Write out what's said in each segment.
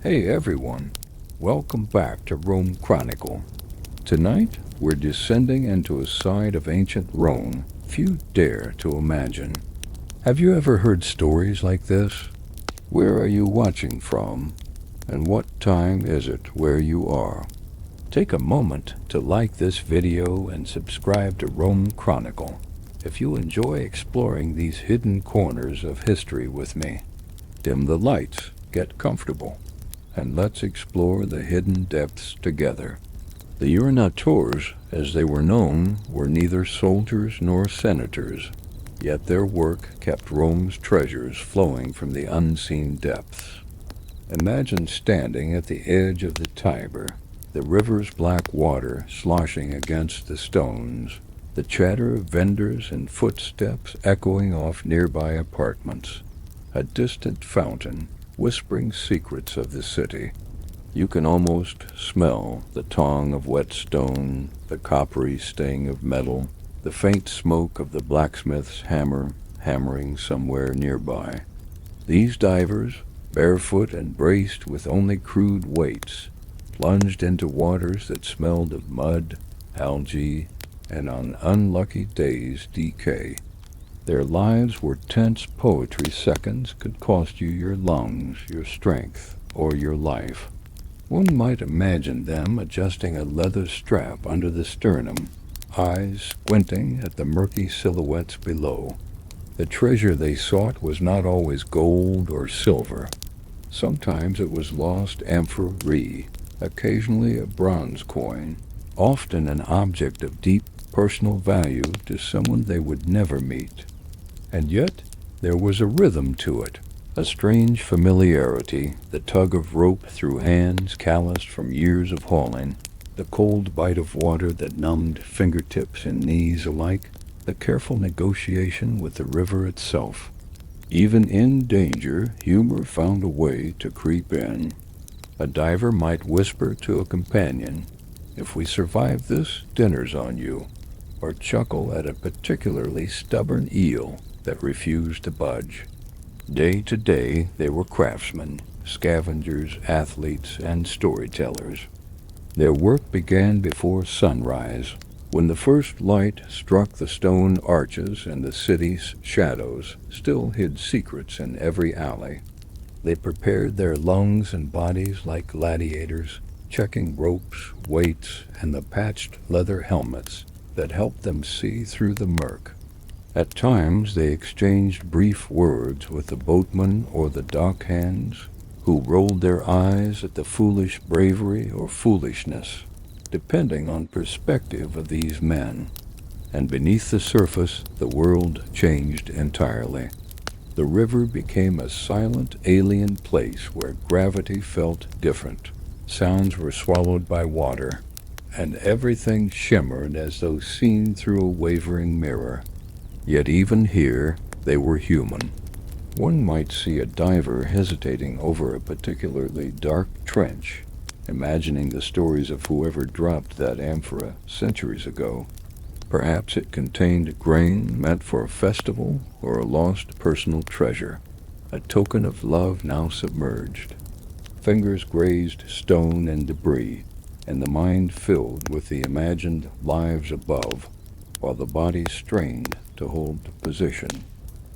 Hey everyone, welcome back to RomeChronicle. Tonight, we're descending into a side of ancient Rome few dare to imagine. Have you ever heard stories like this? Where are you watching from? And what time is it where you are? Take a moment to like this video and subscribe to RomeChronicle if you enjoy exploring these hidden corners of history with me. Dim the lights, get comfortable, and let's explore the hidden depths together. The Urinatores, as they were known, were neither soldiers nor senators, yet their work kept Rome's treasures flowing from the unseen depths. Imagine standing at the edge of the Tiber, the river's black water sloshing against the stones, the chatter of vendors and footsteps echoing off nearby apartments, a distant fountain whispering secrets of the city. You can almost smell the tang of wet stone, the coppery sting of metal, the faint smoke of the blacksmith's hammer hammering somewhere nearby. These divers, barefoot and braced with only crude weights, plunged into waters that smelled of mud, algae, and on unlucky days decay. Their lives were tense poetry. Seconds could cost you your lungs, your strength, or your life. One might imagine them adjusting a leather strap under the sternum, eyes squinting at the murky silhouettes below. The treasure they sought was not always gold or silver. Sometimes it was lost amphorae, occasionally a bronze coin, often an object of deep personal value to someone they would never meet. And yet, there was a rhythm to it, a strange familiarity, the tug of rope through hands calloused from years of hauling, the cold bite of water that numbed fingertips and knees alike, the careful negotiation with the river itself. Even in danger, humor found a way to creep in. A diver might whisper to a companion, "If we survive this, dinner's on you," or chuckle at a particularly stubborn eel that refused to budge. Day to day, they were craftsmen, scavengers, athletes, and storytellers. Their work began before sunrise, when the first light struck the stone arches and the city's shadows still hid secrets in every alley. They prepared their lungs and bodies like gladiators, checking ropes, weights, and the patched leather helmets that helped them see through the murk. At times they exchanged brief words with the boatmen or the dockhands, who rolled their eyes at the foolish bravery or foolishness, depending on perspective of these men. And beneath the surface, the world changed entirely. The river became a silent, alien place where gravity felt different. Sounds were swallowed by water, and everything shimmered as though seen through a wavering mirror. Yet even here, they were human. One might see a diver hesitating over a particularly dark trench, imagining the stories of whoever dropped that amphora centuries ago. Perhaps it contained grain meant for a festival or a lost personal treasure, a token of love now submerged. Fingers grazed stone and debris, and the mind filled with the imagined lives above, while the body strained to hold position,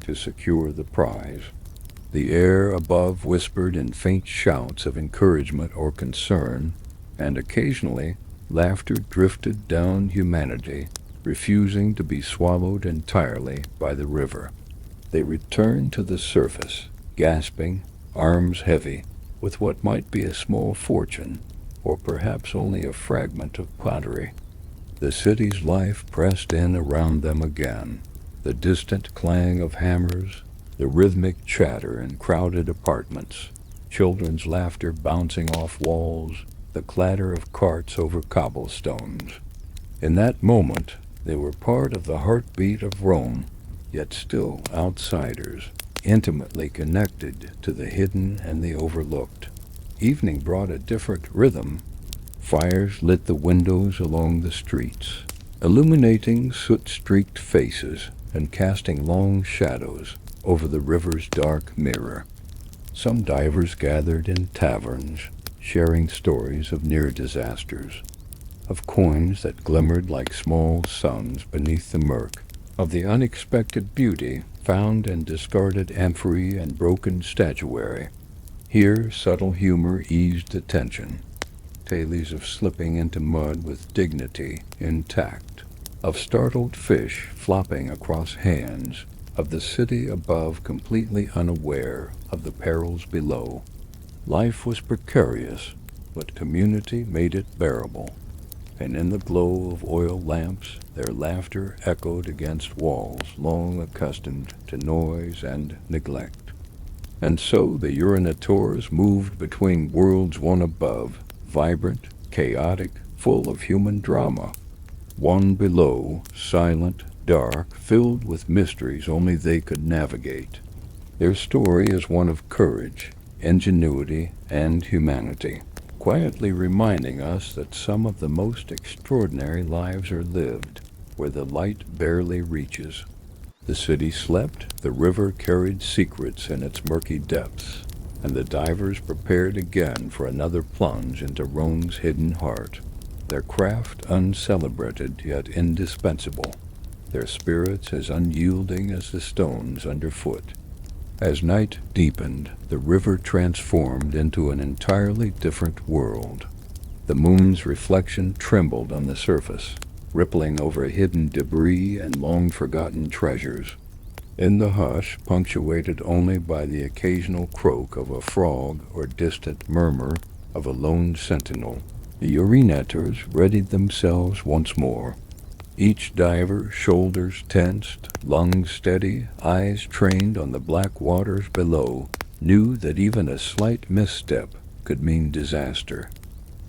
to secure the prize. The air above whispered in faint shouts of encouragement or concern, and occasionally laughter drifted down humanity, refusing to be swallowed entirely by the river. They returned to the surface, gasping, arms heavy, with what might be a small fortune, or perhaps only a fragment of pottery. The city's life pressed in around them again, the distant clang of hammers, the rhythmic chatter in crowded apartments, children's laughter bouncing off walls, the clatter of carts over cobblestones. In that moment, they were part of the heartbeat of Rome, yet still outsiders, intimately connected to the hidden and the overlooked. Evening brought a different rhythm. Fires lit the windows along the streets, illuminating soot-streaked faces and casting long shadows over the river's dark mirror. Some divers gathered in taverns, sharing stories of near disasters, of coins that glimmered like small suns beneath the murk, of the unexpected beauty found in discarded amphorae and broken statuary. Here subtle humor eased the tension, tales of slipping into mud with dignity intact, of startled fish flopping across hands, of the city above completely unaware of the perils below. Life was precarious, but community made it bearable, and in the glow of oil lamps their laughter echoed against walls long accustomed to noise and neglect. And so the Urinatores moved between worlds, one above, vibrant, chaotic, full of human drama, one below, silent, dark, filled with mysteries only they could navigate. Their story is one of courage, ingenuity, and humanity, quietly reminding us that some of the most extraordinary lives are lived where the light barely reaches. The city slept, the river carried secrets in its murky depths, and the divers prepared again for another plunge into Rome's hidden heart, their craft uncelebrated yet indispensable, their spirits as unyielding as the stones underfoot. As night deepened, the river transformed into an entirely different world. The moon's reflection trembled on the surface, rippling over hidden debris and long-forgotten treasures. In the hush, punctuated only by the occasional croak of a frog or distant murmur of a lone sentinel, the Urinatores readied themselves once more. Each diver, shoulders tensed, lungs steady, eyes trained on the black waters below, knew that even a slight misstep could mean disaster.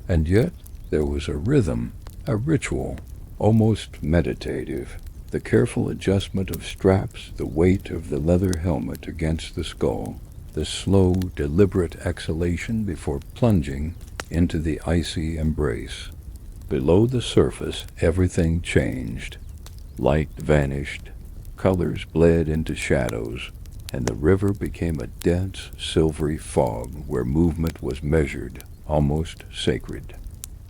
And yet there was a rhythm, a ritual, almost meditative, the careful adjustment of straps, the weight of the leather helmet against the skull, the slow, deliberate exhalation before plunging into the icy embrace. Below the surface, everything changed. Light vanished, colors bled into shadows, and the river became a dense, silvery fog where movement was measured, almost sacred.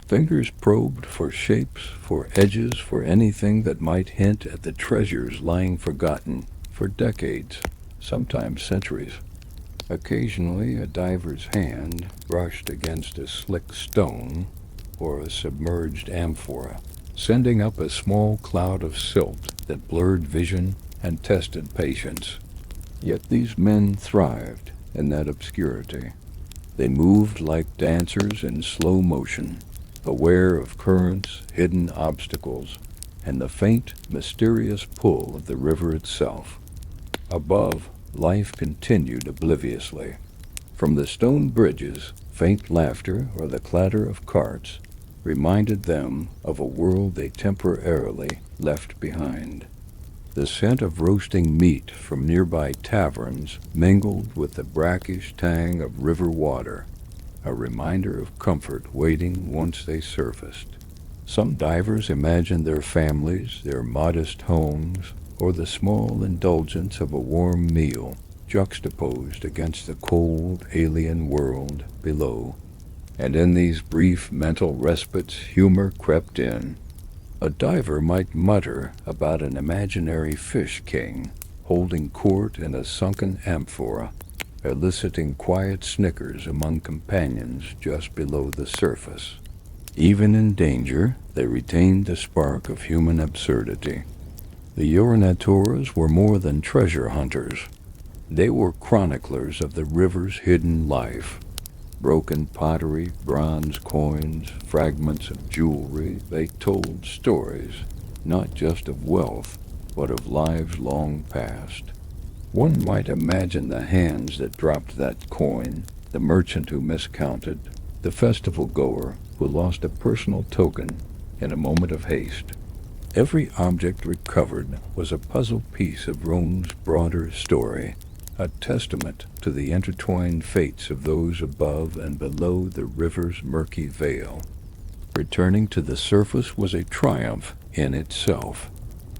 Fingers probed for shapes, for edges, for anything that might hint at the treasures lying forgotten for decades, sometimes centuries. Occasionally a diver's hand brushed against a slick stone or a submerged amphora, sending up a small cloud of silt that blurred vision and tested patience. Yet these men thrived in that obscurity. They moved like dancers in slow motion, aware of currents, hidden obstacles, and the faint, mysterious pull of the river itself. Above, life continued obliviously. From the stone bridges, faint laughter or the clatter of carts reminded them of a world they temporarily left behind. The scent of roasting meat from nearby taverns mingled with the brackish tang of river water, a reminder of comfort waiting once they surfaced. Some divers imagined their families, their modest homes, or the small indulgence of a warm meal juxtaposed against the cold, alien world below. And in these brief mental respites, humor crept in. A diver might mutter about an imaginary fish king holding court in a sunken amphora, eliciting quiet snickers among companions just below the surface. Even in danger, they retained the spark of human absurdity. The Urinatores were more than treasure hunters. They were chroniclers of the river's hidden life. Broken pottery, bronze coins, fragments of jewelry, they told stories, not just of wealth, but of lives long past. One might imagine the hands that dropped that coin, the merchant who miscounted, the festival goer who lost a personal token in a moment of haste. Every object recovered was a puzzle piece of Rome's broader story, a testament to the intertwined fates of those above and below the river's murky veil. Returning to the surface was a triumph in itself.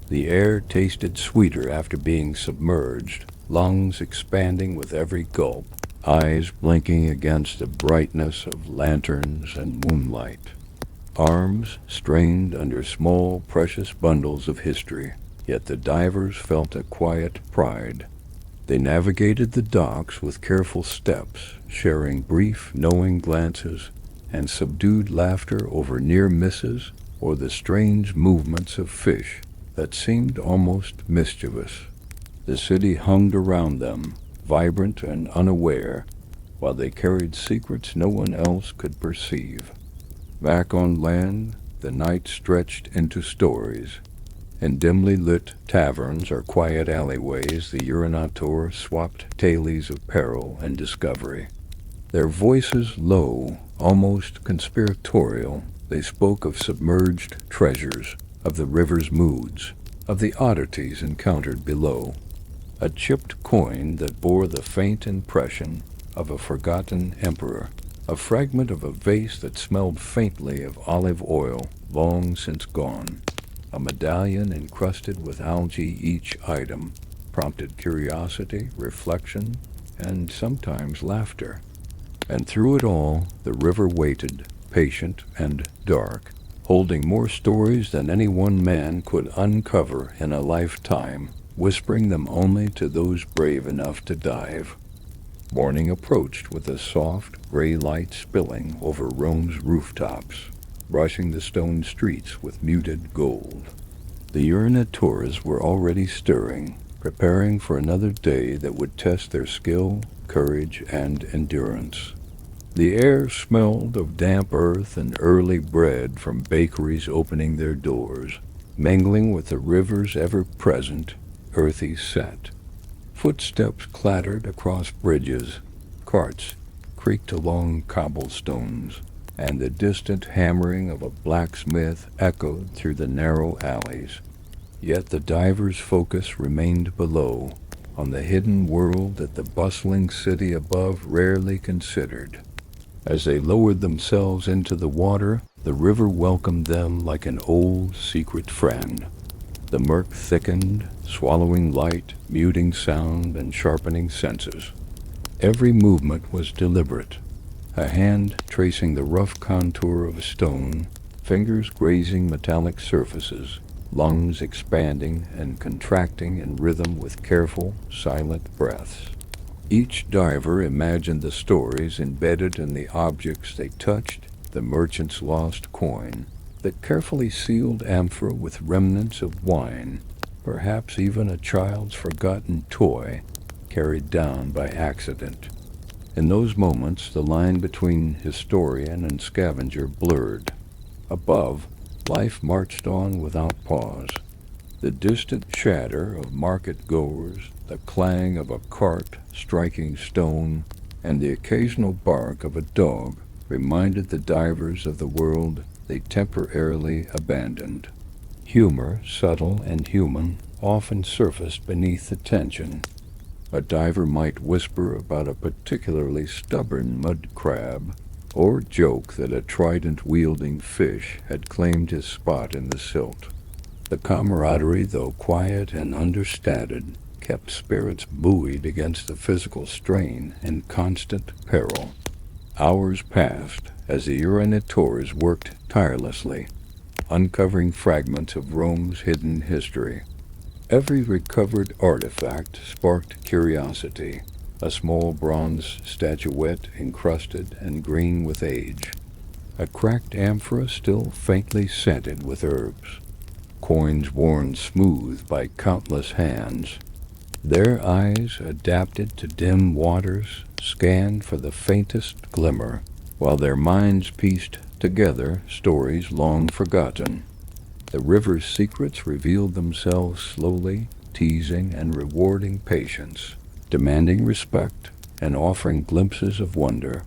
The air tasted sweeter after being submerged, lungs expanding with every gulp, eyes blinking against the brightness of lanterns and moonlight, arms strained under small, precious bundles of history. Yet the divers felt a quiet pride. They navigated the docks with careful steps, sharing brief, knowing glances and subdued laughter over near misses or the strange movements of fish that seemed almost mischievous. The city hung around them, vibrant and unaware, while they carried secrets no one else could perceive. Back on land, the night stretched into stories. In dimly lit taverns or quiet alleyways, the Urinatores swapped tales of peril and discovery. Their voices low, almost conspiratorial, they spoke of submerged treasures, of the river's moods, of the oddities encountered below. A chipped coin that bore the faint impression of a forgotten emperor, a fragment of a vase that smelled faintly of olive oil, long since gone, a medallion encrusted with algae. Each item prompted curiosity, reflection, and sometimes laughter. And through it all, the river waited, patient and dark, holding more stories than any one man could uncover in a lifetime, whispering them only to those brave enough to dive. Morning approached with a soft, gray light spilling over Rome's rooftops, brushing the stone streets with muted gold. The Urinatores were already stirring, preparing for another day that would test their skill, courage, and endurance. The air smelled of damp earth and early bread from bakeries opening their doors, mingling with the river's ever-present, earthy scent. Footsteps clattered across bridges, carts creaked along cobblestones, and the distant hammering of a blacksmith echoed through the narrow alleys. Yet the divers' focus remained below, on the hidden world that the bustling city above rarely considered. As they lowered themselves into the water, the river welcomed them like an old, secret friend. The murk thickened, swallowing light, muting sound, and sharpening senses. Every movement was deliberate, a hand tracing the rough contour of a stone, fingers grazing metallic surfaces, lungs expanding and contracting in rhythm with careful, silent breaths. Each diver imagined the stories embedded in the objects they touched, the merchant's lost coin, the carefully sealed amphora with remnants of wine, perhaps even a child's forgotten toy carried down by accident. In those moments, the line between historian and scavenger blurred. Above, life marched on without pause. The distant chatter of market-goers, the clang of a cart striking stone, and the occasional bark of a dog reminded the divers of the world they temporarily abandoned. Humor, subtle and human, often surfaced beneath the tension. A diver might whisper about a particularly stubborn mud crab, or joke that a trident-wielding fish had claimed his spot in the silt. The camaraderie, though quiet and understated, kept spirits buoyed against the physical strain and constant peril. Hours passed as the Urinatores worked tirelessly, uncovering fragments of Rome's hidden history. Every recovered artifact sparked curiosity, a small bronze statuette encrusted and green with age, a cracked amphora still faintly scented with herbs, coins worn smooth by countless hands. Their eyes, adapted to dim waters, scanned for the faintest glimmer, while their minds pieced together stories long forgotten. The river's secrets revealed themselves slowly, teasing and rewarding patience, demanding respect and offering glimpses of wonder.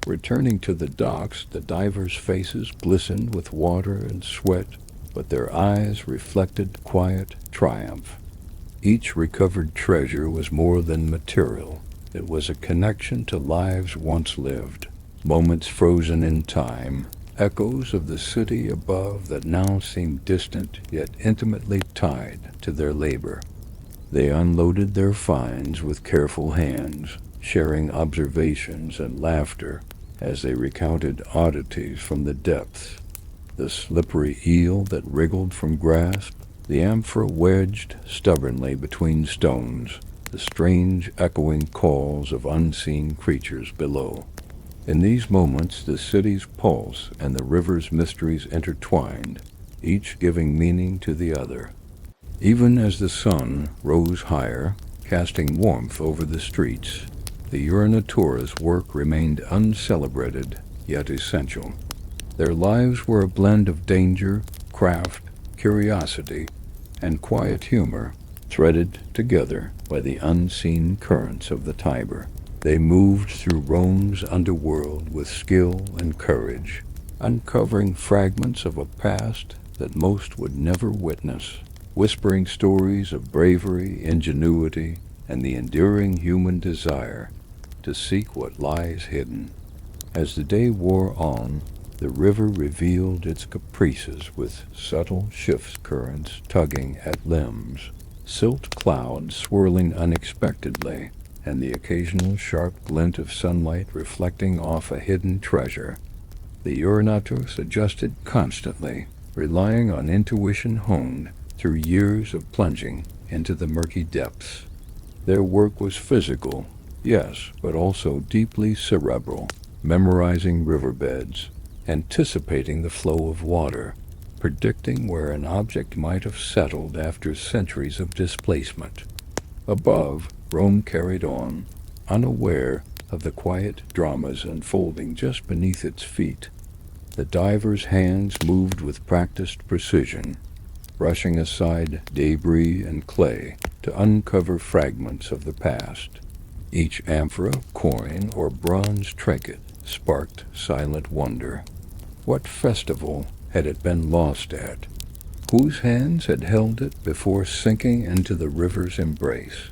Returning to the docks, the divers' faces glistened with water and sweat, but their eyes reflected quiet triumph. Each recovered treasure was more than material. It was a connection to lives once lived, moments frozen in time, echoes of the city above that now seemed distant yet intimately tied to their labor. They unloaded their finds with careful hands, sharing observations and laughter as they recounted oddities from the depths. The slippery eel that wriggled from grasp, the amphora wedged stubbornly between stones, the strange echoing calls of unseen creatures below. In these moments the city's pulse and the river's mysteries intertwined, each giving meaning to the other. Even as the sun rose higher, casting warmth over the streets, the Urinatores' work remained uncelebrated yet essential. Their lives were a blend of danger, craft, curiosity, and quiet humor, threaded together by the unseen currents of the Tiber. They moved through Rome's underworld with skill and courage, uncovering fragments of a past that most would never witness, whispering stories of bravery, ingenuity, and the enduring human desire to seek what lies hidden. As the day wore on, the river revealed its caprices with subtle shift currents tugging at limbs, silt clouds swirling unexpectedly, and the occasional sharp glint of sunlight reflecting off a hidden treasure. The Urinatores adjusted constantly, relying on intuition honed through years of plunging into the murky depths. Their work was physical, yes, but also deeply cerebral, memorizing riverbeds, anticipating the flow of water, predicting where an object might have settled after centuries of displacement. Above, Rome carried on, unaware of the quiet dramas unfolding just beneath its feet. The diver's hands moved with practiced precision, brushing aside debris and clay to uncover fragments of the past. Each amphora, coin, or bronze trinket sparked silent wonder. What festival had it been lost at? Whose hands had held it before sinking into the river's embrace?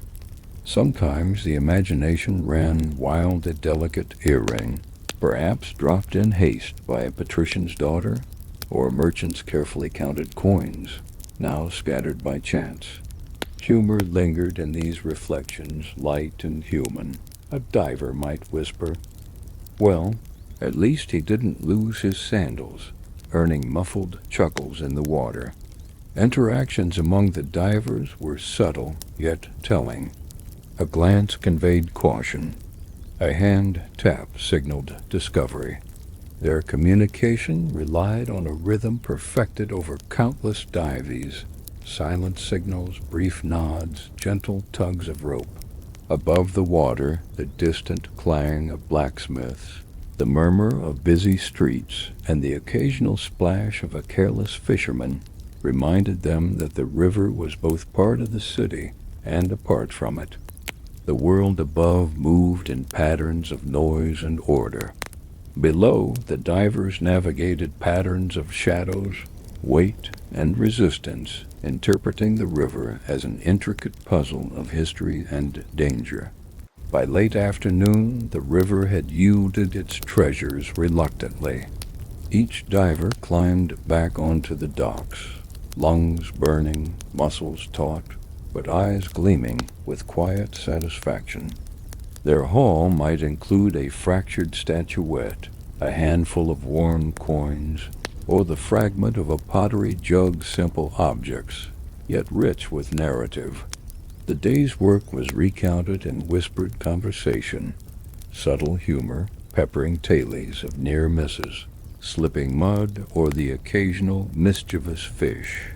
Sometimes the imagination ran wild a delicate earring, perhaps dropped in haste by a patrician's daughter, or a merchant's carefully counted coins, now scattered by chance. Humor lingered in these reflections, light and human. A diver might whisper, "Well, at least he didn't lose his sandals," earning muffled chuckles in the water. Interactions among the divers were subtle yet telling. A glance conveyed caution. A hand tap signaled discovery. Their communication relied on a rhythm perfected over countless dives, silent signals, brief nods, gentle tugs of rope. Above the water, the distant clang of blacksmiths, the murmur of busy streets, and the occasional splash of a careless fisherman reminded them that the river was both part of the city and apart from it. The world above moved in patterns of noise and order. Below, the divers navigated patterns of shadows, weight, and resistance, interpreting the river as an intricate puzzle of history and danger. By late afternoon, the river had yielded its treasures reluctantly. Each diver climbed back onto the docks, lungs burning, muscles taut, but eyes gleaming with quiet satisfaction. Their haul might include a fractured statuette, a handful of worn coins, or the fragment of a pottery jug, simple objects, yet rich with narrative. The day's work was recounted in whispered conversation, subtle humor peppering tales of near misses, slipping mud, or the occasional mischievous fish.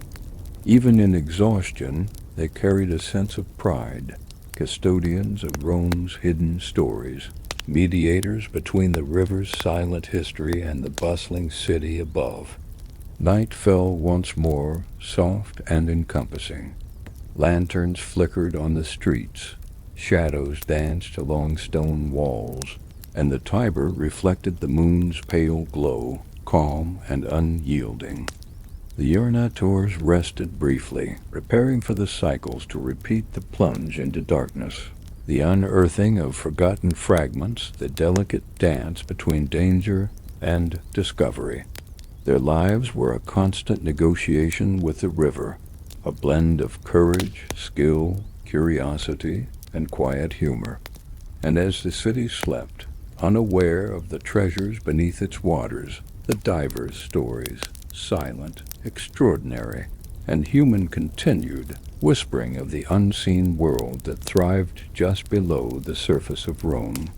Even in exhaustion, they carried a sense of pride, custodians of Rome's hidden stories, mediators between the river's silent history and the bustling city above. Night fell once more, soft and encompassing. Lanterns flickered on the streets, shadows danced along stone walls, and the Tiber reflected the moon's pale glow, calm and unyielding. The Urinatores rested briefly, preparing for the cycles to repeat the plunge into darkness. The unearthing of forgotten fragments, the delicate dance between danger and discovery. Their lives were a constant negotiation with the river, a blend of courage, skill, curiosity, and quiet humor. And as the city slept, unaware of the treasures beneath its waters, the divers' stories, silent, extraordinary, and human, continued, whispering of the unseen world that thrived just below the surface of Rome.